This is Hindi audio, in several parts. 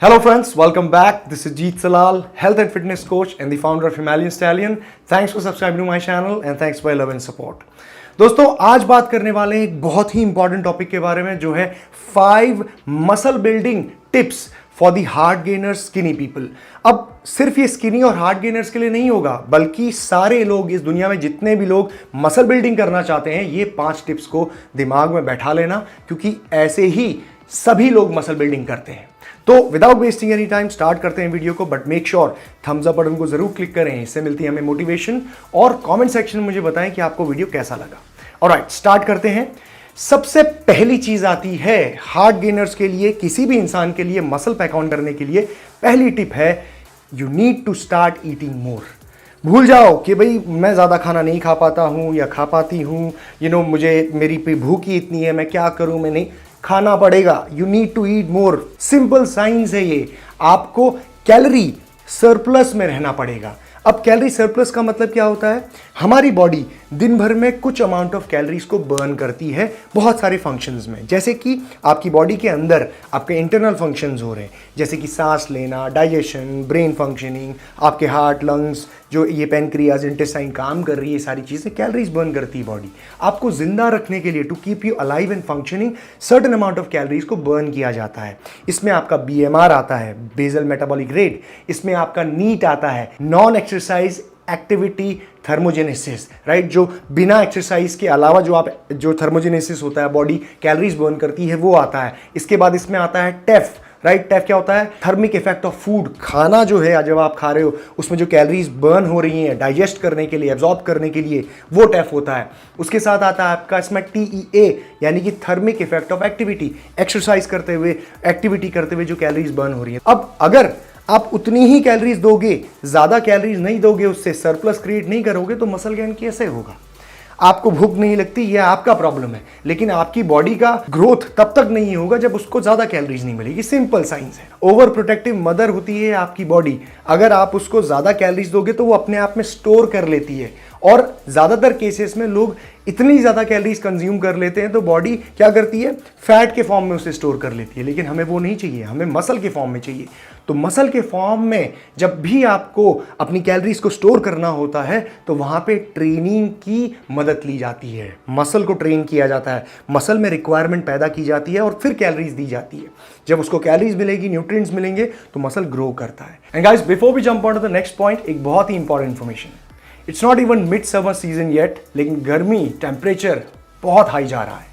Hello friends, welcome back. This is Jeet Salal, health and fitness coach and the founder of Himalayan Stallion. Thanks for subscribing to my channel and thanks for your love and support. दोस्तों आज बात करने वाले हैं एक बहुत ही इंपॉर्टेंट टॉपिक के बारे में जो है 5 muscle building tips for the heart gainers skinny people. अब सिर्फ ये स्किनी और हार्ट गेनर्स के लिए नहीं होगा, बल्कि सारे लोग इस दुनिया में जितने भी लोग मसल बिल्डिंग करना चाहते हैं, ये 5 टिप्स को दिमाग में बैठा लेना, क्योंकि ऐसे ही सभी लोग मसल बिल्डिंग करते हैं। तो without wasting any time start करते हैं वीडियो को, but make sure thumbs up button को जरूर क्लिक करें, इससे मिलती है हमें मोटिवेशन। और कमेंट सेक्शन में मुझे बताएं कि आपको वीडियो कैसा लगा। ऑलराइट, स्टार्ट करते हैं। सबसे पहली चीज आती है हार्ट गेनर्स के लिए, किसी भी इंसान के लिए मसल पैक ऑन करने के लिए पहली टिप है you need to start eating more. भूल जाओ कि भाई मैं ज़्यादा खाना नहीं खा पाता हूँ या खा पाती हूँ, मुझे मेरी भूख ही इतनी है, मैं क्या करूँ, मैं नहीं खाना पड़ेगा। You need to eat more. Simple science है ये। आपको कैलोरी सरप्लस में रहना पड़ेगा। अब कैलोरी सरप्लस का मतलब क्या होता है? हमारी बॉडी दिन भर में कुछ अमाउंट ऑफ कैलोरीज को बर्न करती है बहुत सारे फंक्शंस में, जैसे कि आपकी बॉडी के अंदर आपके इंटरनल फंक्शंस हो रहे हैं, जैसे कि सांस लेना, डाइजेशन, ब्रेन फंक्शनिंग, आपके हार्ट, लंग्स, जो ये पेनक्रियाज, इंटेस्टाइन काम कर रही है, सारी चीज़ें कैलोरीज बर्न करती है बॉडी। आपको जिंदा रखने के लिए, to keep you alive and functioning, certain amount of calories को बर्न किया जाता है। इसमें आपका BMR आता है, बेसल मेटाबॉलिक रेट, इसमें आपका नीट आता है, non exercise activity thermogenesis, right, जो बिना एक्सरसाइज के अलावा जो थर्मोजेनेसिस होता है, बॉडी कैलोरीज बर्न करती है, वो आता है। इसके बाद इसमें आता है टेफ, राइट। टेफ क्या होता है? Thermic effect of food. खाना जो है जब आप खा रहे हो उसमें जो कैलोरीज बर्न हो रही हैं डाइजेस्ट करने के लिए, एब्जॉर्ब करने के लिए, वो टेफ होता है। उसके साथ आता है आपका इसमें TEA, यानी कि thermic effect of activity. Exercise करते हुए, एक्टिविटी करते हुए जो कैलोरीज बर्न हो रही है। अब अगर आप उतनी ही कैलोरीज दोगे, ज्यादा कैलोरीज नहीं दोगे, उससे सरप्लस क्रिएट नहीं करोगे, तो मसल गेन कैसे होगा? आपको भूख नहीं लगती, यह आपका प्रॉब्लम है, लेकिन आपकी बॉडी का ग्रोथ तब तक नहीं होगा जब उसको ज्यादा कैलोरीज नहीं मिलेगी। सिंपल साइंस है। ओवर प्रोटेक्टिव मदर होती है आपकी बॉडी। अगर आप उसको ज्यादा कैलोरीज दोगे तो वो अपने आप में स्टोर कर लेती है, और ज्यादातर केसेस में लोग इतनी ज्यादा कैलोरीज कंज्यूम कर लेते हैं तो बॉडी क्या करती है? फैट के फॉर्म में उसे स्टोर कर लेती है। लेकिन हमें वो नहीं चाहिए, हमें मसल के फॉर्म में चाहिए। तो मसल के फॉर्म में जब भी आपको अपनी कैलोरीज को स्टोर करना होता है तो वहां पे ट्रेनिंग की मदद ली जाती है। मसल को ट्रेन किया जाता है, मसल में रिक्वायरमेंट पैदा की जाती है और फिर कैलोरीज दी जाती है। जब उसको कैलोरीज मिलेगी, न्यूट्रिएंट्स मिलेंगे, तो मसल ग्रो करता है। And guys, before we jump on to the next point, एक बहुत ही important information. It's not even mid summer season yet, लेकिन गर्मी, टेम्परेचर बहुत हाई जा रहा है,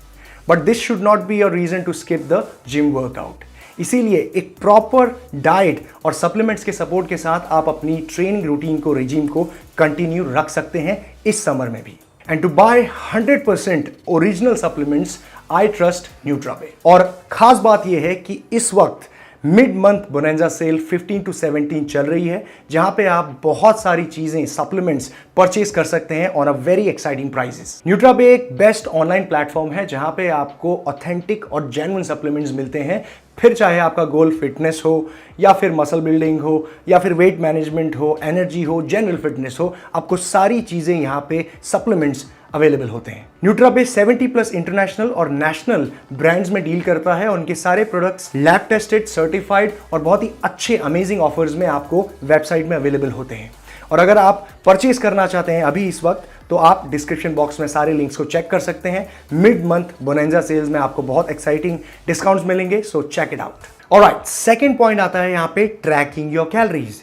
but this should not be a reason to skip the gym workout. इसीलिए एक प्रॉपर डाइट और सप्लीमेंट्स के सपोर्ट के साथ आप अपनी ट्रेनिंग रूटीन को, रेजिम को कंटिन्यू रख सकते हैं इस समर में भी। And to buy 100% original supplements, I trust Nutrabay. और खास बात यह है कि इस वक्त mid month bonanza sale 15 to 17 चल रही है, जहां पे आप बहुत सारी चीजें, सप्लीमेंट्स परचेज कर सकते हैं on a very exciting prices. Nutrabay एक बेस्ट ऑनलाइन प्लेटफॉर्म है जहां पे आपको ऑथेंटिक और जेन्युइन सप्लीमेंट्स मिलते हैं। फिर चाहे आपका गोल फिटनेस हो, या फिर मसल बिल्डिंग हो, या फिर वेट मैनेजमेंट हो, एनर्जी हो, जनरल फिटनेस हो, आपको सारी चीजें यहाँ पे सप्लीमेंट्स अवेलेबल होते हैं। न्यूट्राबे 70+ इंटरनेशनल और नेशनल ब्रांड्स में डील करता है। उनके सारे प्रोडक्ट्स लैब टेस्टेड, सर्टिफाइड और बहुत ही अच्छे अमेजिंग ऑफर्स में आपको वेबसाइट में अवेलेबल होते हैं। और अगर आप परचेज करना चाहते हैं अभी इस वक्त, तो आप डिस्क्रिप्शन बॉक्स में सारे लिंक्स को चेक कर सकते हैं। मिड मंथ बोनेंजा सेल्स में आपको बहुत एक्साइटिंग डिस्काउंट्स मिलेंगे, so check it out. Alright, second point आता है यहाँ पे ट्रैकिंग योर कैलोरीज।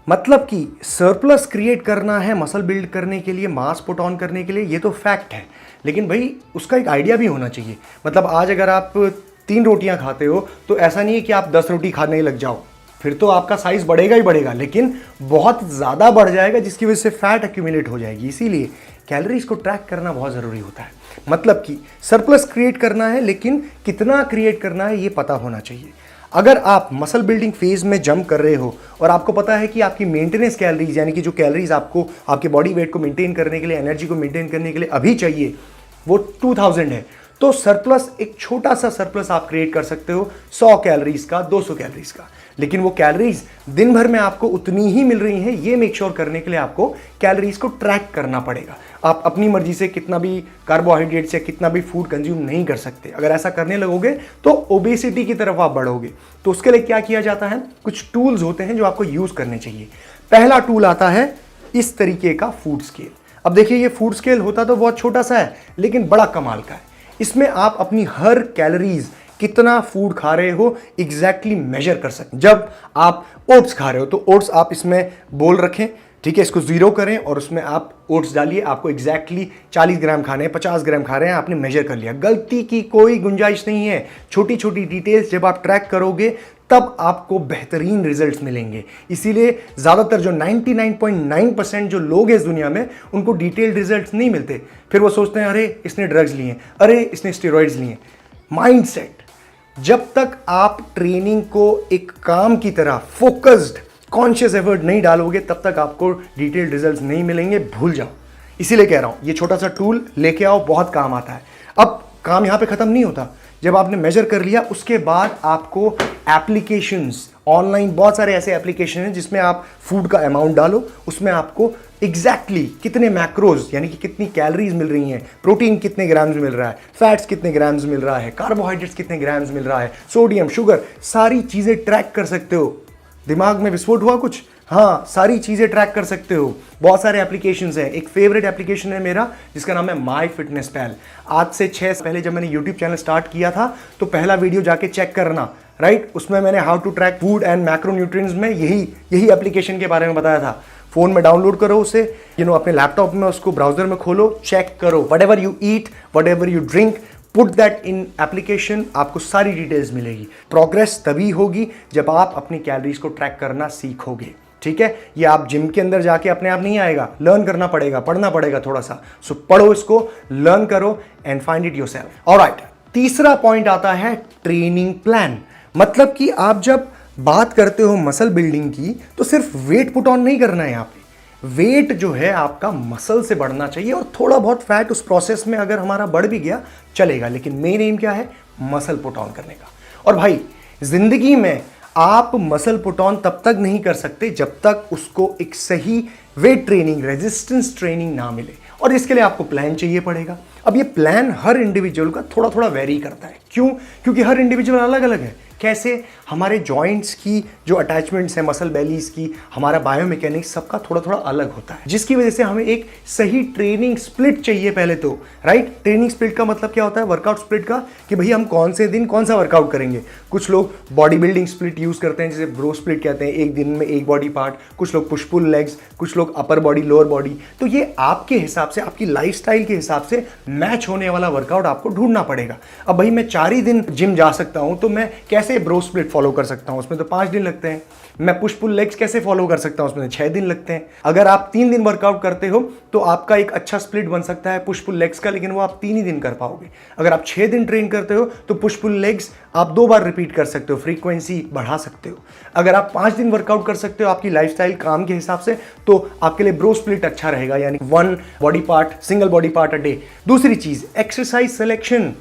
मतलब कि सरप्लस क्रिएट करना है मसल बिल्ड करने के लिए, मास पुट ऑन करने के लिए, ये तो फैक्ट है, लेकिन भाई उसका एक आइडिया भी होना चाहिए। मतलब आज अगर आप 3 रोटियां खाते हो तो ऐसा नहीं है कि आप 10 रोटी खाने लग जाओ, फिर तो आपका साइज बढ़ेगा ही बढ़ेगा, लेकिन बहुत ज़्यादा बढ़ जाएगा, जिसकी वजह से फैट एक्यूमुलेट हो जाएगी। इसीलिए कैलोरीज को ट्रैक करना बहुत ज़रूरी होता है। मतलब कि सरप्लस क्रिएट करना है, लेकिन कितना क्रिएट करना है ये पता होना चाहिए। अगर आप मसल बिल्डिंग फेज में जंप कर रहे हो और आपको पता है कि आपकी मेंटेनेंस कैलोरीज, यानी कि जो कैलोरीज आपको आपके बॉडी वेट को मेंटेन करने के लिए, एनर्जी को मेंटेन करने के लिए अभी चाहिए, वो 2000 है, तो सरप्लस, एक छोटा सा सरप्लस आप क्रिएट कर सकते हो 100 कैलोरीज का, 200 कैलोरीज का। लेकिन वो कैलोरीज दिन भर में आपको उतनी ही मिल रही हैं, ये मेक श्योर करने के लिए आपको कैलोरीज को ट्रैक करना पड़ेगा। आप अपनी मर्जी से कितना भी कार्बोहाइड्रेट्स या कितना भी फूड कंज्यूम नहीं कर सकते। अगर ऐसा करने लगोगे तो ओबेसिटी की तरफ आप बढ़ोगे। तो उसके लिए क्या किया जाता है, कुछ टूल्स होते हैं जो आपको यूज करने चाहिए। पहला टूल आता है इस तरीके का फूड स्केल। अब देखिए, ये फूड स्केल होता तो बहुत छोटा सा है, लेकिन बड़ा कमाल का है। इसमें आप अपनी हर कैलोरीज, कितना फूड खा रहे हो, एग्जैक्टली मेजर कर सकते। जब आप ओट्स खा रहे हो तो ओट्स आप इसमें बोल रखें, ठीक है, इसको 0 करें और उसमें आप ओट्स डालिए। आपको एग्जैक्टली 40 ग्राम खाने हैं, 50 ग्राम खा रहे हैं, आपने मेजर कर लिया। गलती की कोई गुंजाइश नहीं है। छोटी छोटी डिटेल्स जब आप ट्रैक करोगे तब आपको बेहतरीन रिजल्ट्स मिलेंगे। इसीलिए ज़्यादातर जो 99.9% जो लोग हैं इस दुनिया में, उनको डिटेल्ड रिजल्ट्स नहीं मिलते। फिर वो सोचते हैं अरे इसने ड्रग्स लिए, अरे इसने स्टेरॉइड्स लिए। माइंडसेट, जब तक आप ट्रेनिंग को एक काम की तरह फोकस्ड कॉन्शियस एफर्ट नहीं डालोगे, तब तक आपको डिटेल्ड रिजल्ट्स नहीं मिलेंगे। भूल जाओ। इसीलिए कह रहा हूं, ये छोटा सा टूल लेके आओ, बहुत काम आता है। अब काम यहां पे खत्म नहीं होता। जब आपने मेजर कर लिया, उसके बाद आपको एप्लीकेशंस, ऑनलाइन बहुत सारे ऐसे एप्लीकेशन हैं जिसमें आप फूड का अमाउंट डालो, उसमें आपको एग्जैक्टली कितने मैक्रोज यानी कि कितनी कैलोरीज मिल रही हैं, प्रोटीन कितने ग्राम्स मिल रहा है, फैट्स कितने ग्राम्स मिल रहा है, कार्बोहाइड्रेट्स कितने ग्राम्स मिल रहा है, सोडियम, शुगर, सारी चीजें ट्रैक कर सकते हो। दिमाग में विस्फोट हुआ कुछ? हाँ, सारी चीजें ट्रैक कर सकते हो। बहुत सारे एप्लीकेशंस हैं। एक फेवरेट एप्लीकेशन है मेरा जिसका नाम है माई फिटनेस पैल। आज से 6 साल पहले जब मैंने यूट्यूब चैनल स्टार्ट किया था तो पहला वीडियो जाके चेक करना, राइट। उसमें मैंने how to track food and macronutrients में यही एप्लीकेशन के बारे में बताया था। फोन में डाउनलोड करो उसे, अपने लैपटॉप में उसको ब्राउजर में खोलो, चेक करो। Whatever you eat, whatever you drink, put that in application, आपको सारी डिटेल्स मिलेगी। प्रोग्रेस तभी होगी जब आप अपनी कैलोरीज को ट्रैक करना सीखोगे, ठीक है। ये आप जिम के अंदर जाके अपने आप नहीं आएगा, लर्न करना पड़ेगा, पढ़ना पड़ेगा थोड़ा सा। सो पढ़ो इसको, लर्न करो and find it yourself. Alright, तीसरा पॉइंट आता है ट्रेनिंग प्लान। मतलब कि आप जब बात करते हो मसल बिल्डिंग की तो सिर्फ वेट पुट ऑन नहीं करना है। यहाँ पे वेट जो है आपका मसल से बढ़ना चाहिए, और थोड़ा बहुत फैट उस प्रोसेस में अगर हमारा बढ़ भी गया चलेगा, लेकिन मेन एम क्या है, मसल पुट ऑन करने का। और भाई, जिंदगी में आप मसल पुट ऑन तब तक नहीं कर सकते जब तक उसको एक सही वेट ट्रेनिंग, रेजिस्टेंस ट्रेनिंग ना मिले, और इसके लिए आपको प्लान चाहिए पड़ेगा। अब ये प्लान हर इंडिविजुअल का थोड़ा थोड़ा वेरी करता है। क्यों? क्योंकि हर इंडिविजुअल अलग अलग है। कैसे? हमारे जॉइंट्स की जो अटैचमेंट्स हैं, मसल बेलीज की, हमारा बायोमैकेनिक्स सबका थोड़ा थोड़ा अलग होता है, जिसकी वजह से हमें एक सही ट्रेनिंग स्प्लिट चाहिए पहले तो, राइट। ट्रेनिंग स्प्लिट का मतलब क्या होता है, वर्कआउट स्प्लिट का, कि भाई हम कौन से दिन कौन सा वर्कआउट करेंगे। कुछ लोग बॉडी बिल्डिंग स्प्लिट यूज करते हैं, जिसे ब्रो स्प्लिट कहते हैं, एक दिन में एक बॉडी पार्ट। कुछ लोग पुश पुल लेग्स, कुछ लोग अपर बॉडी, लोअर बॉडी। तो ये आपके हिसाब से, आपकी लाइफस्टाइल के हिसाब से मैच होने वाला वर्कआउट आपको ढूंढना पड़ेगा। अब भाई मैं 4 ही दिन जिम जा सकता हूं, तो मैं कैसे ब्रो स्प्लिट फॉलो कर सकता हूं? उसमें तो 5 दिन लगते हैं। मैं पुश पुल लेग्स कैसे फॉलो कर सकता हूं? उसमें 6 दिन लगते हैं। अगर आप 3 दिन वर्कआउट करते हो तो आपका एक अच्छा स्प्लिट बन सकता है पुश पुल लेग्स का, लेकिन वो आप 3 ही दिन कर पाओगे। अगर आप 6 दिन ट्रेन करते हो तो पुश पुल लेग्स आप 2 बार रिपीट कर सकते हो, फ्रीक्वेंसी बढ़ा सकते हो। अगर आप 5 दिन वर्कआउट कर सकते हो आपकी लाइफस्टाइल, काम के हिसाब से, तो आपके लिए ब्रो स्प्लिट अच्छा रहेगा, यानी 1 body part, single body part a day. दूसरी चीज, एक्सरसाइज सिलेक्शन।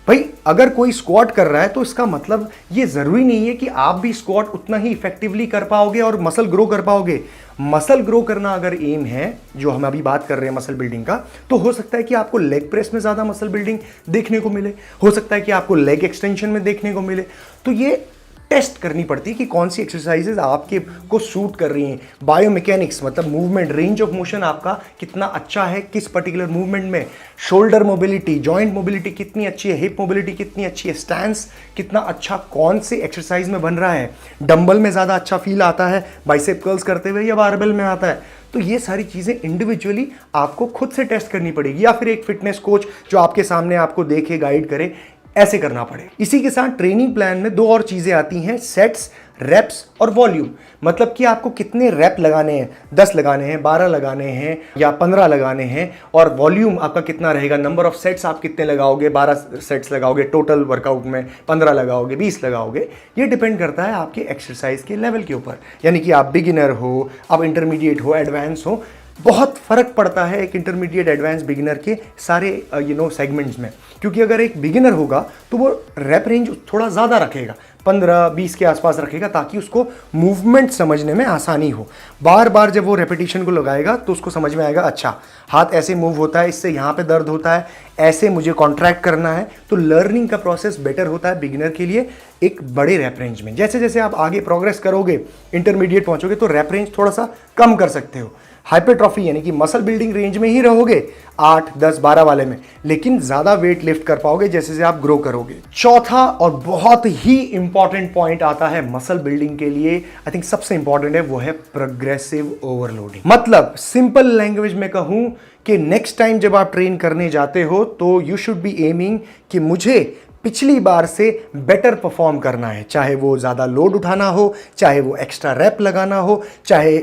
भाई अगर कोई स्क्वाट कर रहा है तो इसका मतलब ये जरूरी नहीं है कि आप भी स्क्वाट उतना ही इफेक्टिवली कर पाओगे और मसल ग्रो कर पाओगे। मसल ग्रो करना अगर एम है, जो हम अभी बात कर रहे हैं मसल बिल्डिंग का, तो हो सकता है कि आपको लेग प्रेस में ज्यादा मसल बिल्डिंग देखने को मिले, हो सकता है कि आपको लेग एक्सटेंशन में देखने को मिले। तो ये टेस्ट करनी पड़ती है कि कौन सी एक्सरसाइजेज आपके को सूट कर रही हैं। बायोमैकेनिक्स मतलब मूवमेंट, रेंज ऑफ मोशन आपका कितना अच्छा है किस पर्टिकुलर मूवमेंट में, शोल्डर मोबिलिटी, जॉइंट मोबिलिटी कितनी अच्छी है, हिप मोबिलिटी कितनी अच्छी है, स्टैंस कितना अच्छा कौन से एक्सरसाइज में बन रहा है, डंबल में ज़्यादा अच्छा फील आता है बाइसेप कर्ल्स करते हुए या बारबेल में आता है। तो ये सारी चीज़ें इंडिविजुअली आपको खुद से टेस्ट करनी पड़ेगी, या फिर एक फिटनेस कोच जो आपके सामने आपको देखे, गाइड करे, ऐसे करना पड़े। इसी के साथ ट्रेनिंग प्लान में 2 और चीजें आती हैं, सेट्स, रेप्स और वॉल्यूम। मतलब कि आपको कितने रेप लगाने हैं, 10 लगाने हैं, 12 लगाने हैं या 15 लगाने हैं, और वॉल्यूम आपका कितना रहेगा, नंबर ऑफ सेट्स आप कितने लगाओगे, 12 सेट्स लगाओगे टोटल वर्कआउट में, 15 लगाओगे, 20 लगाओगे। ये डिपेंड करता है आपके एक्सरसाइज के लेवल के ऊपर, यानी कि आप बिगिनर हो, आप इंटरमीडिएट हो, एडवांस हो, बहुत फर्क पड़ता है एक इंटरमीडिएट एडवांस बिगिनर के सारे सेगमेंट्स में, क्योंकि अगर एक बिगिनर होगा तो वो रैप रेंज थोड़ा ज़्यादा रखेगा, 15-20 के आसपास रखेगा, ताकि उसको मूवमेंट समझने में आसानी हो। बार बार जब वो रेपिटेशन को लगाएगा तो उसको समझ में आएगा, अच्छा हाथ ऐसे मूव होता है, इससे यहाँ पे दर्द होता है, ऐसे मुझे कॉन्ट्रैक्ट करना है। तो लर्निंग का प्रोसेस बेटर होता है बिगिनर के लिए एक बड़े रैप रेंज में। जैसे जैसे आप आगे प्रोग्रेस करोगे, इंटरमीडिएट पहुंचोगे, तो रैप रेंज थोड़ा सा कम कर सकते हो। हाइपरट्रॉफी यानी कि मसल बिल्डिंग रेंज में ही रहोगे 8, 10, 12 वाले में, लेकिन ज्यादा वेट लिफ्ट कर पाओगे जैसे जैसे आप ग्रो करोगे। चौथा और बहुत ही इंपॉर्टेंट पॉइंट आता है मसल बिल्डिंग के लिए, आई थिंक सबसे इंपॉर्टेंट है, वो है प्रोग्रेसिव ओवरलोडिंग। मतलब सिंपल लैंग्वेज में कहूं कि नेक्स्ट टाइम जब आप ट्रेन करने जाते हो तो यू शुड बी एमिंग कि मुझे पिछली बार से बेटर परफॉर्म करना है, चाहे वो ज़्यादा लोड उठाना हो, चाहे वो एक्स्ट्रा रैप लगाना हो, चाहे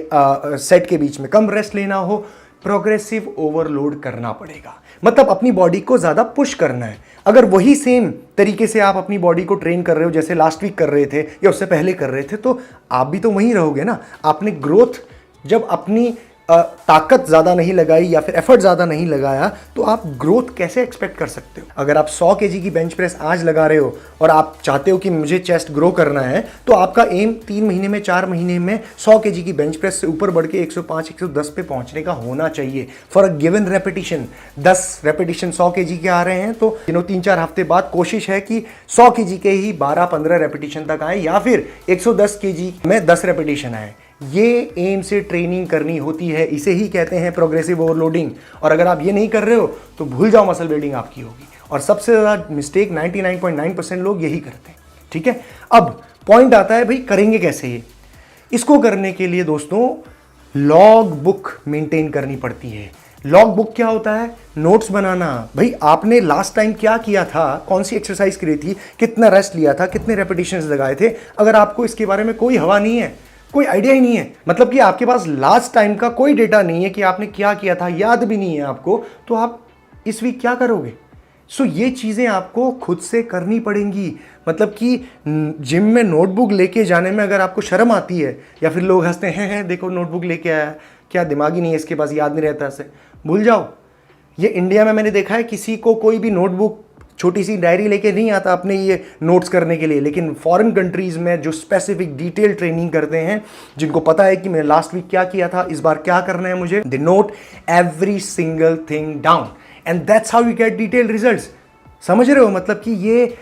सेट के बीच में कम रेस्ट लेना हो, प्रोग्रेसिव ओवरलोड करना पड़ेगा। मतलब अपनी बॉडी को ज़्यादा पुश करना है। अगर वही सेम तरीके से आप अपनी बॉडी को ट्रेन कर रहे हो जैसे लास्ट वीक कर रहे थे या उससे पहले कर रहे थे, तो आप भी तो वहीं रहोगे ना। आपने ग्रोथ जब अपनी ताकत ज़्यादा नहीं लगाई या फिर एफर्ट ज़्यादा नहीं लगाया, तो आप ग्रोथ कैसे एक्सपेक्ट कर सकते हो। अगर आप 100 केजी की बेंच प्रेस आज लगा रहे हो और आप चाहते हो कि मुझे चेस्ट ग्रो करना है, तो आपका एम 3 महीने में, 4 महीने में 100 केजी की बेंच प्रेस से ऊपर बढ़ के 105, 110 पे पहुंचने का होना चाहिए for a given repetition. 10 repetition 100 KG के आ रहे हैं, तो 3-4 हफ्ते बाद कोशिश है कि 100 केजी के ही 12-15 रेपिटेशन तक आए, या फिर 110 केजी में 10 रेपिटेशन आए। ये एम से ट्रेनिंग करनी होती है, इसे ही कहते हैं प्रोग्रेसिव ओवरलोडिंग। और अगर आप ये नहीं कर रहे हो तो भूल जाओ मसल बिल्डिंग आपकी होगी। और सबसे ज़्यादा मिस्टेक 99.9% लोग यही करते हैं। ठीक है, अब पॉइंट आता है भाई करेंगे कैसे ये। इसको करने के लिए दोस्तों लॉग बुक मेंटेन करनी पड़ती है। लॉग बुक क्या होता है? नोट्स बनाना। भाई आपने लास्ट टाइम क्या किया था, कौन सी एक्सरसाइज करी थी, कितना रेस्ट लिया था, कितने रेपिटेशंस लगाए थे। अगर आपको इसके बारे में कोई हवा नहीं है, कोई आइडिया ही नहीं है, मतलब कि आपके पास लास्ट टाइम का कोई डेटा नहीं है कि आपने क्या किया था, याद भी नहीं है आपको, तो आप इस वीक क्या करोगे। सो ये चीज़ें आपको खुद से करनी पड़ेंगी। मतलब कि जिम में नोटबुक लेके जाने में अगर आपको शर्म आती है या फिर लोग हंसते हैं देखो नोटबुक लेके आया, क्या दिमाग ही नहीं है इसके पास, याद नहीं रहता ऐसे, भूल जाओ। ये इंडिया में मैंने देखा है किसी को कोई भी नोटबुक, छोटी सी डायरी लेके नहीं आता अपने ये नोट्स करने के लिए। लेकिन फॉरेन कंट्रीज में जो स्पेसिफिक डिटेल ट्रेनिंग करते हैं, जिनको पता है कि मैं लास्ट वीक क्या किया था, इस बार क्या करना है मुझे, they note every single thing down and that's how you get detail results. समझ रहे हो? मतलब कि ये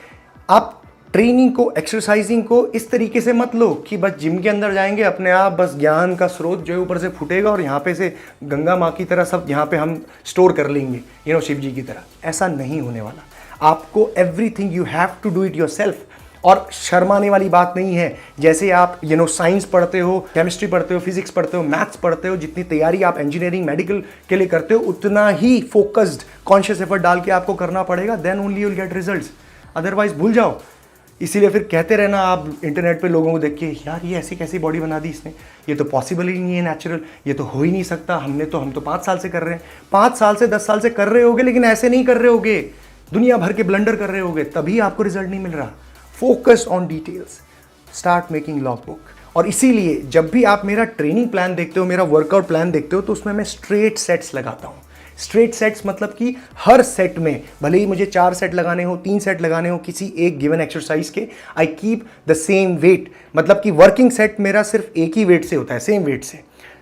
आप ट्रेनिंग को, एक्सरसाइजिंग को इस तरीके से मत लो कि बस जिम के अंदर जाएंगे, अपने आप बस ज्ञान का स्रोत जो है ऊपर से फूटेगा और यहाँ पे से गंगा माँ की तरह सब यहाँ पे हम स्टोर कर लेंगे, शिव जी की तरह। ऐसा नहीं होने वाला। आपको everything you have to do it yourself. और शर्माने वाली बात नहीं है। जैसे आप साइंस पढ़ते हो, केमिस्ट्री पढ़ते हो, फिजिक्स पढ़ते हो, मैथ्स पढ़ते हो, जितनी तैयारी आप इंजीनियरिंग, मेडिकल के लिए करते हो, उतना ही फोकस्ड, कॉन्शियस एफर्ट डाल के आपको करना पड़ेगा। Then only you will get results, otherwise भूल जाओ। इसीलिए फिर कहते रहना आप इंटरनेट पे लोगों को देख के, यार ये ऐसी कैसी बॉडी बना दी इसने, ये तो पॉसिबल ही नहीं है, नेचुरल, ये तो हो ही नहीं सकता। हम तो 5 साल से कर रहे हैं। 5 साल से 10 साल से कर रहे होगे, लेकिन ऐसे नहीं कर रहे होगे, दुनिया भर के ब्लंडर कर रहे होगे, तभी आपको रिजल्ट नहीं मिल रहा। Focus on details, start making log book. और इसीलिए जब भी आप मेरा ट्रेनिंग प्लान देखते हो, मेरा वर्कआउट प्लान देखते हो, तो उसमें मैं स्ट्रेट सेट्स लगाता हूँ। स्ट्रेट सेट्स मतलब कि हर सेट में, भले ही मुझे 4 सेट लगाने हो, 3 सेट लगाने हो किसी एक गिवन एक्सरसाइज के, I keep the same weight. मतलब कि वर्किंग सेट मेरा सिर्फ एक ही वेट से होता है, सेम वेट से।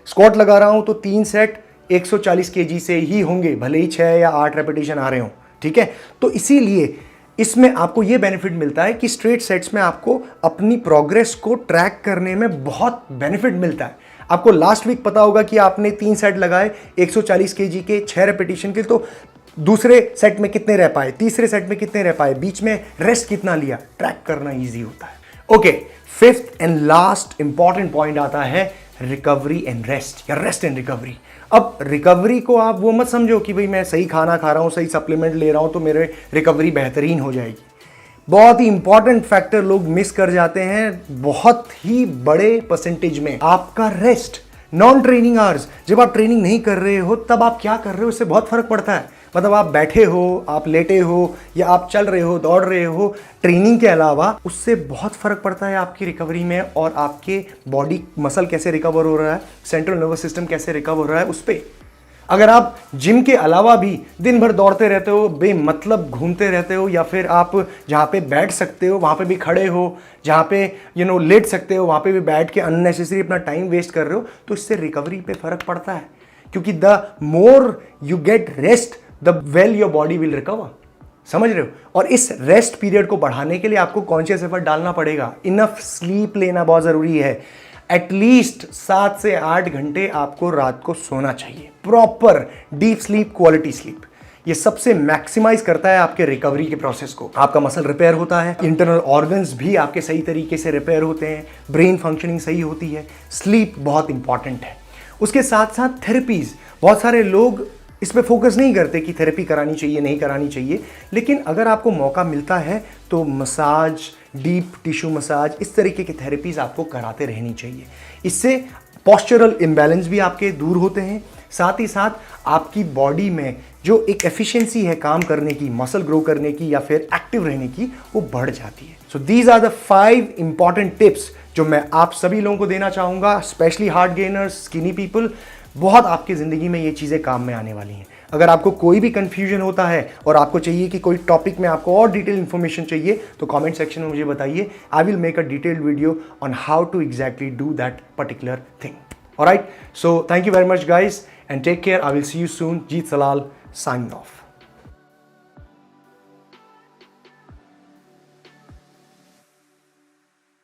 स्क्वाट लगा रहा हूँ तो 3 सेट 140 kg से ही होंगे, भले ही 6 या 8 रेपिटेशन आ रहे हो। ठीक है, तो इसीलिए इसमें आपको यह बेनिफिट मिलता है कि स्ट्रेट सेट्स में आपको अपनी प्रोग्रेस को ट्रैक करने में बहुत बेनिफिट मिलता है। आपको लास्ट वीक पता होगा कि आपने 3 सेट लगाए 140 kg के 6 रेपिटेशन के, तो दूसरे सेट में कितने रह पाए, तीसरे सेट में कितने रह पाए, बीच में रेस्ट कितना लिया, ट्रैक करना ईजी होता है। Okay, 5th and last important point आता है रिकवरी एंड रेस्ट, या रेस्ट एंड रिकवरी। अब रिकवरी को आप वो मत समझो कि भाई मैं सही खाना खा रहा हूँ, सही सप्लीमेंट ले रहा हूँ तो मेरे रिकवरी बेहतरीन हो जाएगी। बहुत ही इंपॉर्टेंट फैक्टर लोग मिस कर जाते हैं, बहुत ही बड़े परसेंटेज में, आपका रेस्ट। नॉन ट्रेनिंग आवर्स, जब आप ट्रेनिंग नहीं कर रहे हो तब आप क्या कर रहे हो, इससे बहुत फर्क पड़ता है। मतलब आप बैठे हो, आप लेटे हो या आप चल रहे हो, दौड़ रहे हो, ट्रेनिंग के अलावा उससे बहुत फर्क पड़ता है आपकी रिकवरी में और आपके बॉडी मसल कैसे रिकवर हो रहा है, सेंट्रल नर्वस सिस्टम कैसे रिकवर हो रहा है उस पर। अगर आप जिम के अलावा भी दिन भर दौड़ते रहते हो, बेमतलब घूमते रहते हो, या फिर आप जहाँ पे बैठ सकते हो वहाँ पे भी खड़े हो, जहाँ पे लेट सकते हो वहाँ पे भी बैठ के अननेसेसरी अपना टाइम वेस्ट कर रहे हो, तो इससे रिकवरी पे फर्क पड़ता है। क्योंकि the more you get rest the well your body will recover. समझ रहे हो? और इस रेस्ट पीरियड को बढ़ाने के लिए आपको कॉन्शियस एफर्ट डालना पड़ेगा। इनफ स्लीप लेना बहुत ज़रूरी है। एटलीस्ट 7 से 8 घंटे आपको रात को सोना चाहिए, proper deep sleep, quality sleep. ये सबसे मैक्सिमाइज करता है आपके रिकवरी के प्रोसेस को। आपका मसल रिपेयर होता है, इंटरनल ऑर्गन्स भी आपके सही तरीके से रिपेयर होते हैं, ब्रेन फंक्शनिंग सही होती है। स्लीप बहुत इंपॉर्टेंट है। उसके साथ साथ थेरेपीज, बहुत सारे लोग इस पे फोकस नहीं करते कि थेरेपी करानी चाहिए नहीं करानी चाहिए, लेकिन अगर आपको मौका मिलता है तो मसाज, डीप टिश्यू मसाज, इस तरीके की थेरेपीज आपको कराते रहनी चाहिए। इससे पोस्चरल इम्बैलेंस भी आपके दूर होते हैं, साथ ही साथ आपकी बॉडी में जो एक एफिशिएंसी है काम करने की, मसल ग्रो करने की या फिर एक्टिव रहने की, वो बढ़ जाती है। So these are the 5 important tips जो मैं आप सभी लोगों को देना चाहूँगा, specially hard gainers, skinny people. बहुत आपकी ज़िंदगी में ये चीज़ें काम में आने वाली हैं। अगर आपको कोई भी कंफ्यूजन होता है और आपको चाहिए कि कोई टॉपिक में आपको और डिटेल इन्फॉर्मेशन चाहिए, तो कमेंट सेक्शन में मुझे बताइए। I will make a detailed video on how to exactly do that particular thing. Alright, so thank you very much guys and take care. I will see you soon. Jeet Selal, signing of.